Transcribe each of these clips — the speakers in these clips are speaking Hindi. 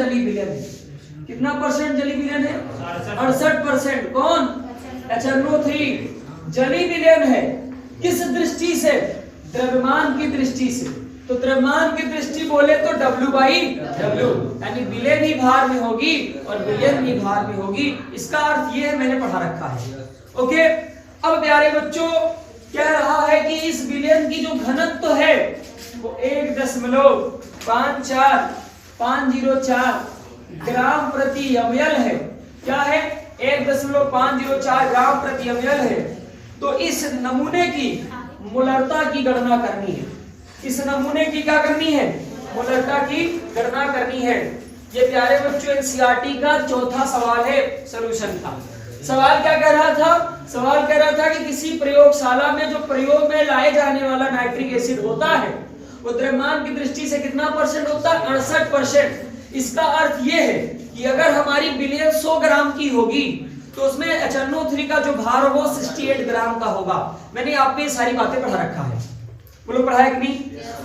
जली विलयन है। कितना परसेंट जली विलयन है? 68%। कौन? HNO3 जली विलयन है। किस दृष्टि से? द्रव्यमान की दृष्टि से। तो द्रव्यमान की दृष्टि बोले तो W/W, यानी विलयन ही भार में होगी और विलयन ही भार में होगी। इसका अर्थ ये है, मैंने पढ़ा रखा है। ओके, अब प्यारे बच्चों कह रहा है कि इस विलयन की जो घनत्व है वो 1.54504 ग्राम प्रति ml है। क्या है? 1.504 ग्राम प्रति ml है। तो इस नमूने की मोलरता की गणना करनी है। इस नमूने की क्या करनी है? मोलरता की गणना करनी है। ये प्यारे बच्चों एनसीईआरटी का चौथा सवाल है, सॉल्यूशन का। सवाल क्या कह रहा था? सवाल कह रहा था कि किसी प्रयोगशाला में जो प्रयोग में लाए जाने वाला नाइट्रिक एसिड होता है वो द्रव्यमान की दृष्टि से कितना परसेंट होता है? 68%। इसका अर्थ ये है कि अगर हमारी विलयन 100 ग्राम की होगी तो उसमें HNO3 का जो भार होगा 68 ग्राम का होगा। मैंने आपको ये सारी बातें पढ़ा रखा है। बोलो पढ़ा है कि नहीं?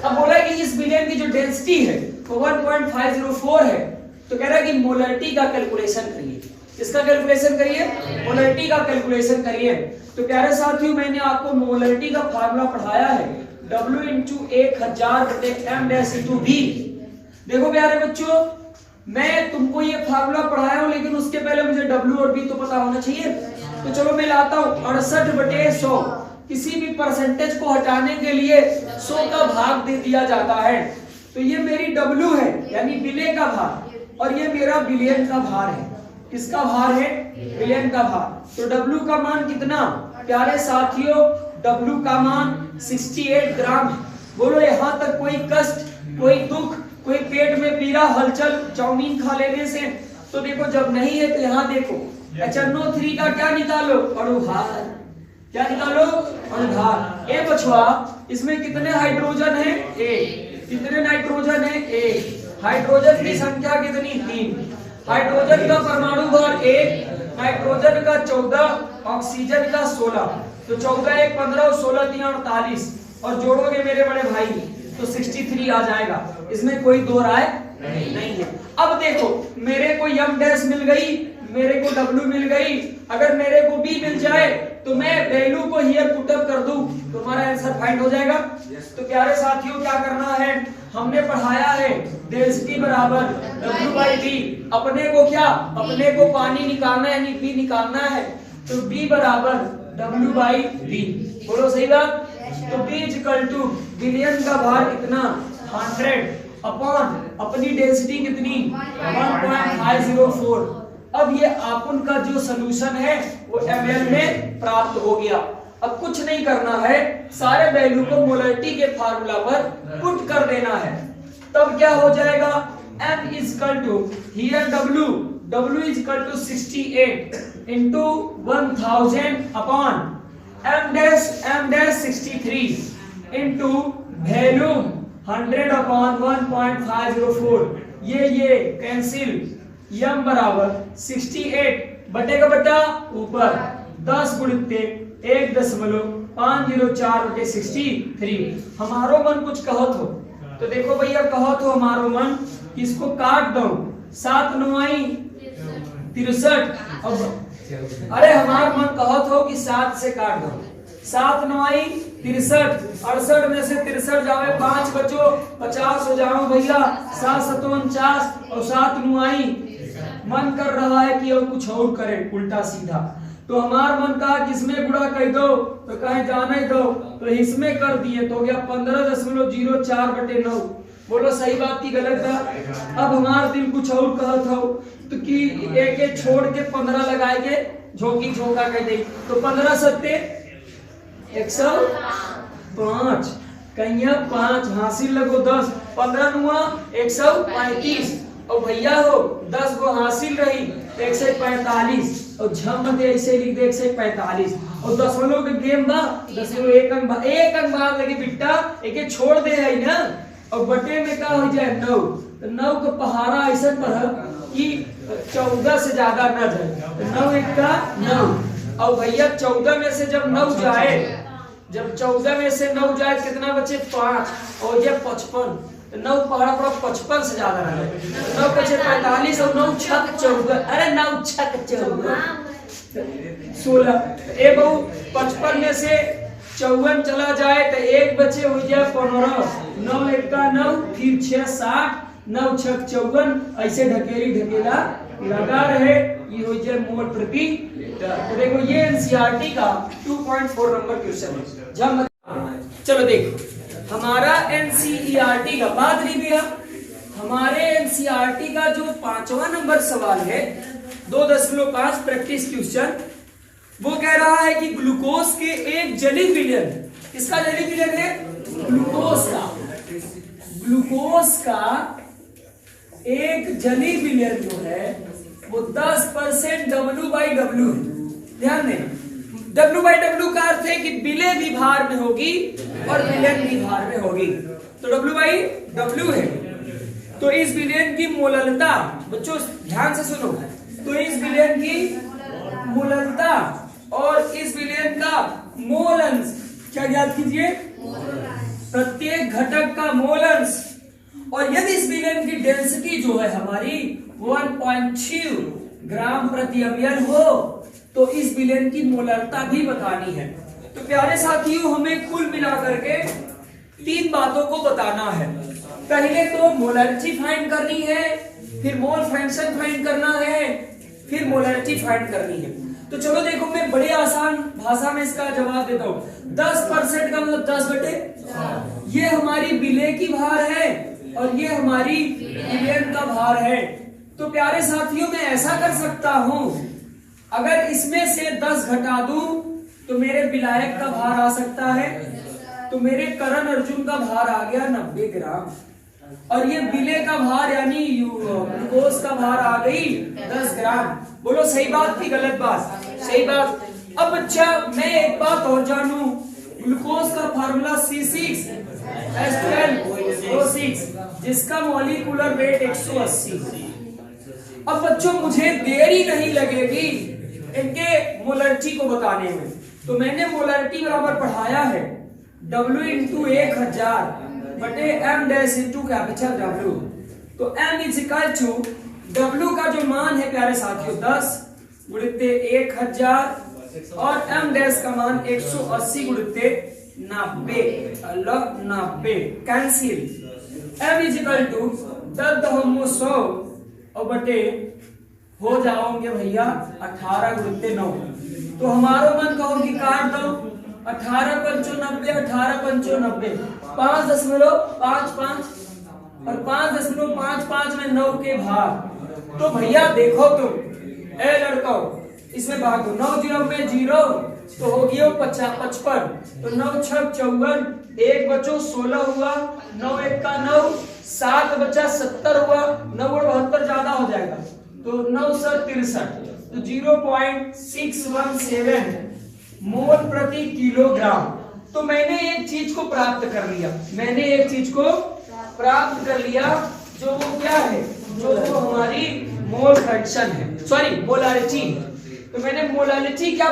अब बोला कि इस विलयन की जो डेंसिटी है वो 1.504 है। तो कह रहा है कि मोलरिटी का कैलकुलेशन करिए। इसका कैलकुलेशन करिए, मोलरिटी का कैलकुलेशन करिए। तो प्यारे साथियों मैंने आपको मोलरिटी का फार्मूला पढ़ाया है, W × 1000/m-V। देखो प्यारे बच्चों, मैं तुमको ये फार्मूला पढ़ाया हूं, लेकिन उसके पहले मुझे W और V तो पता होना चाहिए। तो चलो मैं लाता हूं 68/100। किसी भी परसेंटेज को हटाने के लिए 100 का भाग दे दिया जाता है। तो ये मेरी W है, यानी विलय का भार, और ये मेरा विलयन का भार है। किसका भार है? विलयन का भार। तो W का मान कितना? प्यारे साथियों W का मान 68 ग्राम। बोलो यहाँ तक कोई कष्ट, कोई दुख, कोई पेट में पीड़ा, हलचल चाउमीन खा लेने से? तो देखो जब नहीं है तो यहाँ देखो HNO3 का क्या निकालो? अणुभार। क्या निकालो? अणुभार। ए बछवा, इसमें कितने हाइड्रोजन है? 1। कितने नाइट्रोजन है? 1। हाइड्रोजन की संख्या कितनी? 3। हाइड्रोजन का परमाणु भार 1, नाइट्रोजन का 14, ऑक्सीजन का 16। तो 14 1 15 और 16 3 48, और जोड़ोगे मेरे बड़े भाई तो 63 आ जाएगा। इसमें कोई दो राय नहीं है। अब देखो मेरे को M डैश मिल गई, मेरे को W मिल गई। अगर मेरे को B मिल जाए तो मैं वैल्यू को हियर पुट अप कर दूं तो हमारा आंसर फाइंड हो जाएगा। तो प्यारे साथियों क्या करना है? हमने पढ़ाया है डेंसिटी बराबर W/V। अपने को क्या? अपने को पानी निकालना है, यानी B निकालना है। तो B बराबर W/V। बोलो सही बात। तो B = विलयन का भार कितना? 100 अपॉन अपनी डेंसिटी कितनी? 1.504। अब ये आपन का जो सॉल्यूशन है वो ml में प्राप्त हो गया। अब कुछ नहीं करना है, सारे वैल्यू को मोलरिटी के फार्मूला पर पुट कर देना है। तब क्या हो जाएगा? M = here W = 68 into 1000 upon M-63 into volume 100 upon 1.504। ये कैंसिल। M बराबर 68 बटेगा बटा ऊपर 10 × 1.504/63। हमारो मन कुछ कहत हो तो देखो भैया, कहत हो हमारो मन इसको काट दो 7 9 63। अरे हमार मन कहत हो कि 7 से काट दो। 7 9 63, 68 में से 63 जावे 5 बचो 50 हो जाओ भैया। 7 7 49 और 7 9। मन कर रहा है कि और कुछ और करे उल्टा सीधा। तो हमार मन कहा कि इसमें गुणा कर दो, तो कहे जाने दो, तो इसमें कर दिए तो हो गया 15.04/9। बोलो सही बात की गलत बात? अब हमार दिल कुछ और कहत हो तो कि एक छोड़ के 15 लगाए के झोंकी झोंका कह दे। तो 15 सत्ते 105, कहिया 5 हासिल लगो 10, 15 नुआ 135, और भैया हो 10 को हासिल रही 145, और झम दे ऐसे लिख दे 145, और 10 के गेम बा 10 एक अंक बाद लगे बिट्टा एक छोड़ दे है ना, और बटे में का हो जाए 9। तो 9 का पहाड़ा ऐसा पढ़ कि 14 से ज्यादा न जाए। तो 9 1 का 9, और भैया 14 में से जब 9 जाए, जब 14 में से 9 जाए कितना बचे 5, और ये 55। तो 9 पहाड़ा पड़ा 55 से ज्यादा रहा, 9 पचे 45 और 9 छक 14, अरे 9 छक 14 16। ए बहु 55 में से 54 चला जाए तो एक बचे हो जाए 15, 9 एक का 9, फिर 6 60, 9 छक 54, ऐसे ढकेला लगा रहे, ये हो जाए मोल प्रति लीटर। तो देखो ये एनसीईआरटी का 2.4 नंबर क्वेश्चन है। जब चलो देखो हमारा एनसीईआरटी का बात नहीं भैया, हमारे एनसीईआरटी का जो 5वां नंबर सवाल है 2.5 प्रैक्टिस क्वेश्चन, वो कह रहा है कि ग्लूकोज के एक जली विलयन, किसका जली विलयन है? ग्लूकोज का एक जली विलयन जो है वो 10% W/W, ध्यान दें W/W का अर्थ है कि विलय भी भार में होगी और विलयन भी भार में होगी, तो W/W है। तो इस विलयन की मोललता, बच्चों ध्यान से सुनो, तो इस विलयन की मोललता और इस विलयन का मोल अंश क्या ज्ञात कीजिए? प्रत्येक घटक का मोल अंश। और यदि इस विलयन की डेंसिटी जो है हमारी 1.2 ग्राम प्रति ml हो तो इस विलयन की मोलरता भी बतानी है। तो प्यारे साथियों हमें कुल मिलाकर के 3 बातों को बताना है। पहले तो मोलरिटी फाइंड करनी है, फिर मोल फ्रैक्शन फाइंड करना है, फिर मोलरिटी फाइंड करनी है। तो चलो देखो मैं बड़े आसान भाषा में इसका जवाब देता हूँ। 10% का मतलब 10/, ये हमारी विलय की भार है और ये हमारी विलयन का भार है। तो प्यारे साथियों मैं ऐसा कर सकता हूं, अगर इसमें से 10 घटा दूं तो मेरे विलायक का भार आ सकता है, तो मेरे करण अर्जुन का भार आ गया 90 ग्राम, और ये विलय का भार यानी ग्लूकोज का भार आ गई 10 ग्राम। बोलो सही बात की गलत बात? सही बात। अब बच्चा मैं एक बात और जानूं, ग्लूकोज का फार्मूला C6H12O6 जिसका मॉलिक्यूलर वेट 180। अब बच्चों मुझे देरी नहीं लगेगी इनके मोलरिटी को बताने में, तो मैंने मोलरिटी बराबर पढ़ाया है W इंटू 1000 बटे M dash into capital W। तो M is equal to W का जो मान है प्यारे साथियों 10 गुणित 1000 और M डैश का मान 180 गुणित 90 cancel. M is equal to 10 और बटे हो जाओगे भैया 18 गुणित 9। तो हमारो मन कहो कि काट दो 18 पंचो 90, 18 पंचो 90, 5.55 और 5.55 में 9 के भाग। तो भैया देखो तुम ए लड़को इसमें भाग दो, 9 0 में 0 तो हो गया 55, तो 9 छक 54, 1 बचो 16 हुआ, 9 1 का 9, 7 बचा 70 हुआ, 9 और 72 ज्यादा हो जाएगा तो 9 7 63, तो 0.617 मोल प्रति किलोग्राम। तो मैंने एक चीज को प्राप्त कर लिया, जो वो क्या है, जो वो हमारी मोल फ्रैक्शन है, सॉरी मोलारिटी। तो मैंने मोलारिटी क्या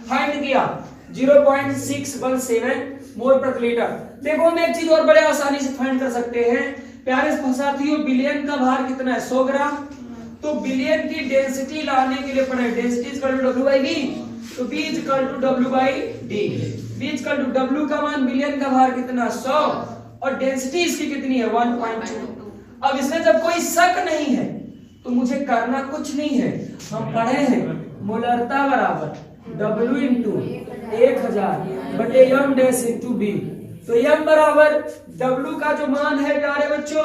फाइंड किया 0.617 मोल प्रति लीटर। देखो हम एक चीज और बड़े आसानी से फाइंड कर सकते हैं प्यारे साथियों, विलयन का भार कितना है 100 ग्राम। तो विलयन की डेंसिटी लाने के लिए पढ़े density is equal to W/V, तो V is equal to W/D। V is equal to W का मान विलयन का भार कितना 100 और डेंसिटी इसकी कितनी है 1.2। अब इसमें जब कोई शक नहीं है तो मुझे करना कुछ नहीं है, हम पढ़े हैं मोलरता बराबर W इंटू 1000 बटे M डैश इंटू B। तो M बराबर W का जो मान है प्यारे बच्चों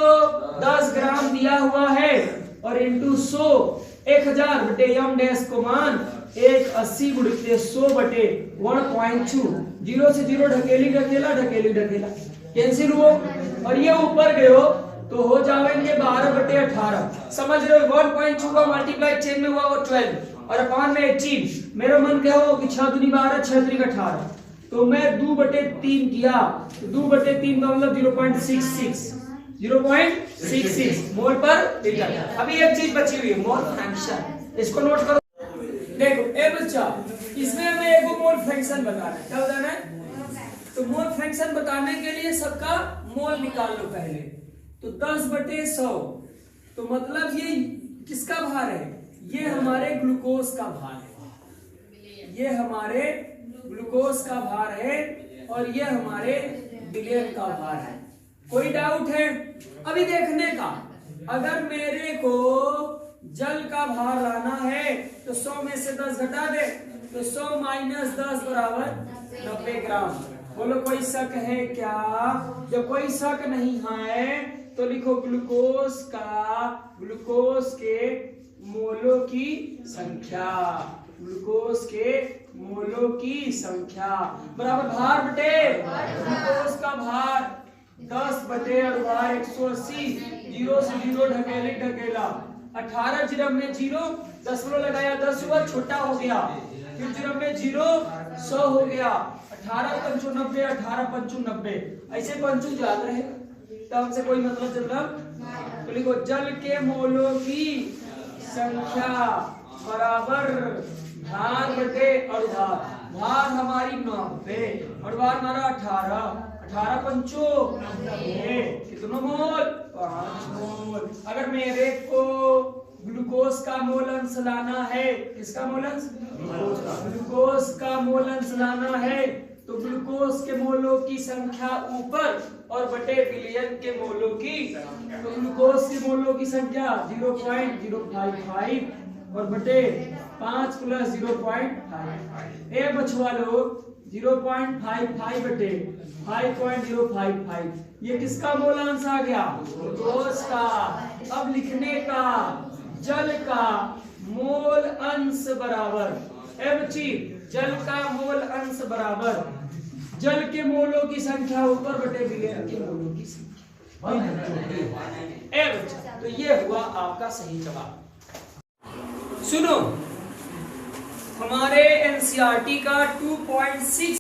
10 ग्राम दिया हुआ है और इंटू 100 1000 बटे M डैश को मान 180 गुणित 100 बटे 1.2, 0 से 0 ढकेली कैंसिल हुआ और ये ऊपर गए तो हो जाएंगे 12 बटे 18। समझ रहे हो 1.2 का मल्टीप्लाई 10 में हुआ वो 12 और अपान में 18। मेरा मन क्या हो कि 6 दूनी 12 6 दूनी 18, तो मैं 2/3 किया, 2/3 का मतलब 0.66 मोल पर लीटर। अभी एक चीज बची हुई है मोल फ्रैक्शन, इसको नोट करो। देखो ए बच्चा इसमें हमें एक मोल फ्रैक्शन बताना है, क्या बताना है? तो मोल फ्रैक्शन बताने के लिए सबका मोल निकाल लो पहले। तो 10/100, तो मतलब ये किसका भार है? ये हमारे ग्लूकोज का भार है, ये हमारे ग्लूकोज का भार है और ये हमारे विलेन का भार है। कोई डाउट है? अभी देखने का, अगर मेरे को जल का भार लाना है तो 100 में से 10 घटा दे, तो 100 - 10 बराबर 90 ग्राम। बोलो कोई शक है क्या? जब कोई शक नहीं है तो लिखो ग्लूकोज के मोलों की संख्या, ग्लूकोज के मोलों की संख्या बराबर भार बटे ग्लूकोज का भार 10 बटे और भार 180। 0 से 0 ढकेला 18 जीरो में 0 10 लगाया 10 हुआ, छोटा हो गया, फिर जीरो में 0 100 हो गया, 18 × 5 = 90, 18 × 5 = 90। ऐसे पंचू याद रहे तो हमसे कोई मतलब चल रहा। तो लिखो जल के मोलों की संख्या बराबर भार बटे और भार हमारी 90 और भार हमारा 18 पंचो 90, कितना मोल? 5 मोल। अगर मेरे को ग्लूकोज का मोल अंश लाना है, किसका मोल अंश? ग्लूकोज का मोल अंश लाना है तो ग्लूकोज के मोलों की संख्या ऊपर और बटे विलयन के मोलों की, तो ग्लूकोज के मोलों की संख्या 0.055 और बटे 5 + 0.5। ए बचवा लोग 0.55 बटे 5.055, ये किसका मोल अंश आ गया? ग्लूकोज का। अब लिखने का, जल का मोल अंश बराबर, ए बच्ची, जल का मोल अंश बराबर जल के मोलों की संख्या ऊपर बटे विलयन के मोलों की संख्या। ए बच्चा, तो ये हुआ आपका सही जवाब। सुनो, हमारे एनसीईआरटी का 2.6